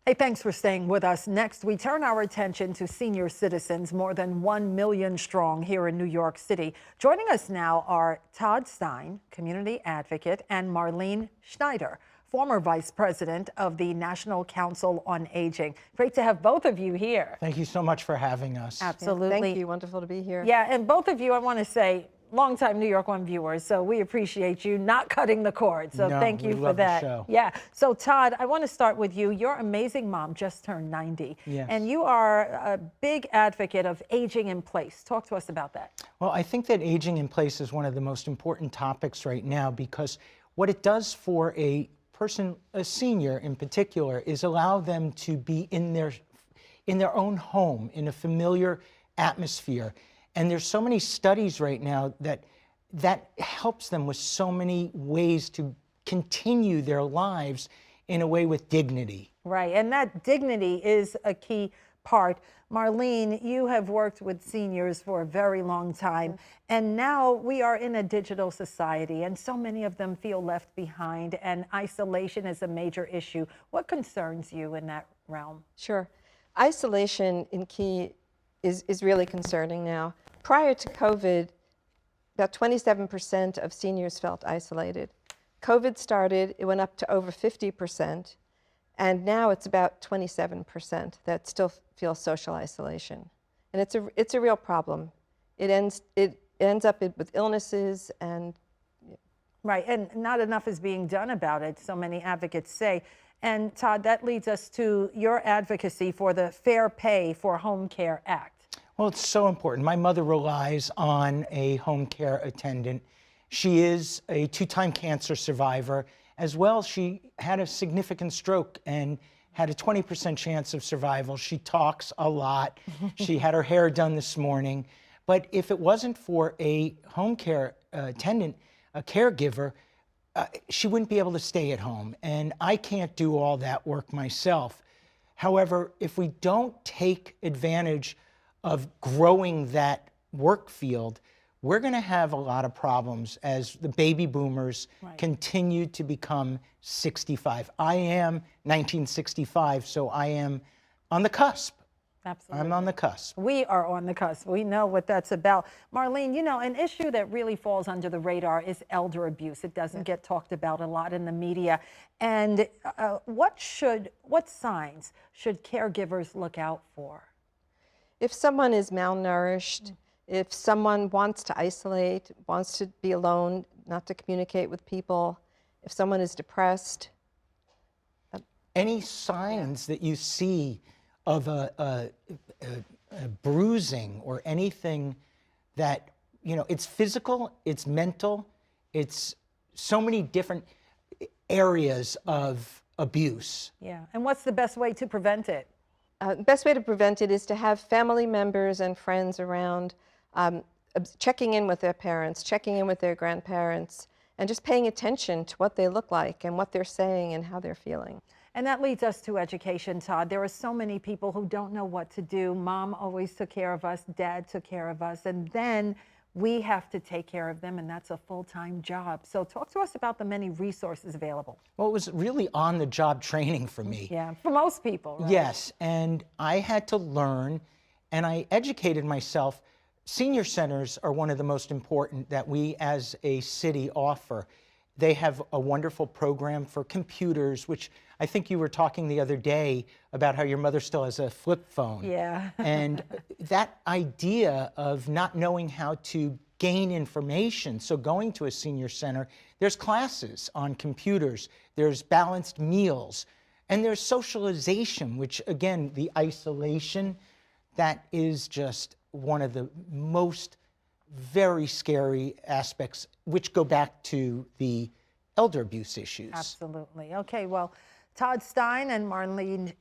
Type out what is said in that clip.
Hey, thanks for staying with us. Next, we turn our attention to senior citizens, more than 1 million strong here in New York City. Joining us now are Todd Stein, community advocate, and Marlene Schneider, former vice president of the National Council on Aging. Great to have both of you here. Thank you so much for having us. Absolutely. Yeah, thank you. Wonderful to be here. Yeah, and both of you, I want to say, longtime New York One viewers, so we appreciate you not cutting the cord. So thank you for that. The show. Yeah. So Todd, I want to start with you. Your amazing mom just turned 90. Yes. And you are a big advocate of aging in place. Talk to us about that. Well, I think that aging in place is one of the most important topics right now, because what it does for a person, a senior in particular, is allow them to be in their own home, in a familiar atmosphere. And there's so many studies right now that helps them with so many ways to continue their lives in a way with dignity. Right, and that dignity is a key part. Marlene, you have worked with seniors for a very long time, and now we are in a digital society, and so many of them feel left behind, and isolation is a major issue. What concerns you in that realm? Sure. Isolation in key is really concerning now. Prior to COVID, about 27% of seniors felt isolated. COVID started, it went up to over 50%, and now it's about 27% that still feel social isolation. And it's a real problem. It ends up with illnesses and... Right, and not enough is being done about it, so many advocates say. And Todd, that leads us to your advocacy for the Fair Pay for Home Care Act. Well, it's so important. My mother relies on a home care attendant. She is a 2-time cancer survivor. As well, she had a significant stroke and had a 20% chance of survival. She talks a lot. She had her hair done this morning. But if it wasn't for a home care attendant, a caregiver, she wouldn't be able to stay at home. And I can't do all that work myself. However, if we don't take advantage of growing that work field, we're going to have a lot of problems as the baby boomers continue to become 65. I am 1965, so I am on the cusp. Absolutely. I'm on the cusp. We are on the cusp. We know what that's about. Marlene, you know, an issue that really falls under the radar is elder abuse. It doesn't get talked about a lot in the media. And what signs should caregivers look out for? If someone is malnourished, if someone wants to isolate, wants to be alone, not to communicate with people, if someone is depressed. Any signs that you see of a bruising or anything that, you know, it's physical, it's mental, it's so many different areas of abuse. Yeah, and what's the best way to prevent it? The best way to prevent it is to have family members and friends around, checking in with their parents, checking in with their grandparents, and just paying attention to what they look like and what they're saying and how they're feeling. And that leads us to education, Todd. There are so many people who don't know what to do. Mom always took care of us, Dad took care of us, and then we have to take care of them, and that's a full-time job. So talk to us about the many resources available. Well, it was really on-the-job training for me. Yeah, for most people, right? Yes, and I had to learn, and I educated myself. Senior centers are one of the most important that we as a city offer. They have a wonderful program for computers, which I think you were talking the other day about how your mother still has a flip phone. Yeah. And that idea of not knowing how to gain information, so going to a senior center, there's classes on computers, there's balanced meals, and there's socialization, which again, the isolation, that is just one of the most very scary aspects, which go back to the elder abuse issues. Absolutely. Okay, well, Todd Stein and Marlene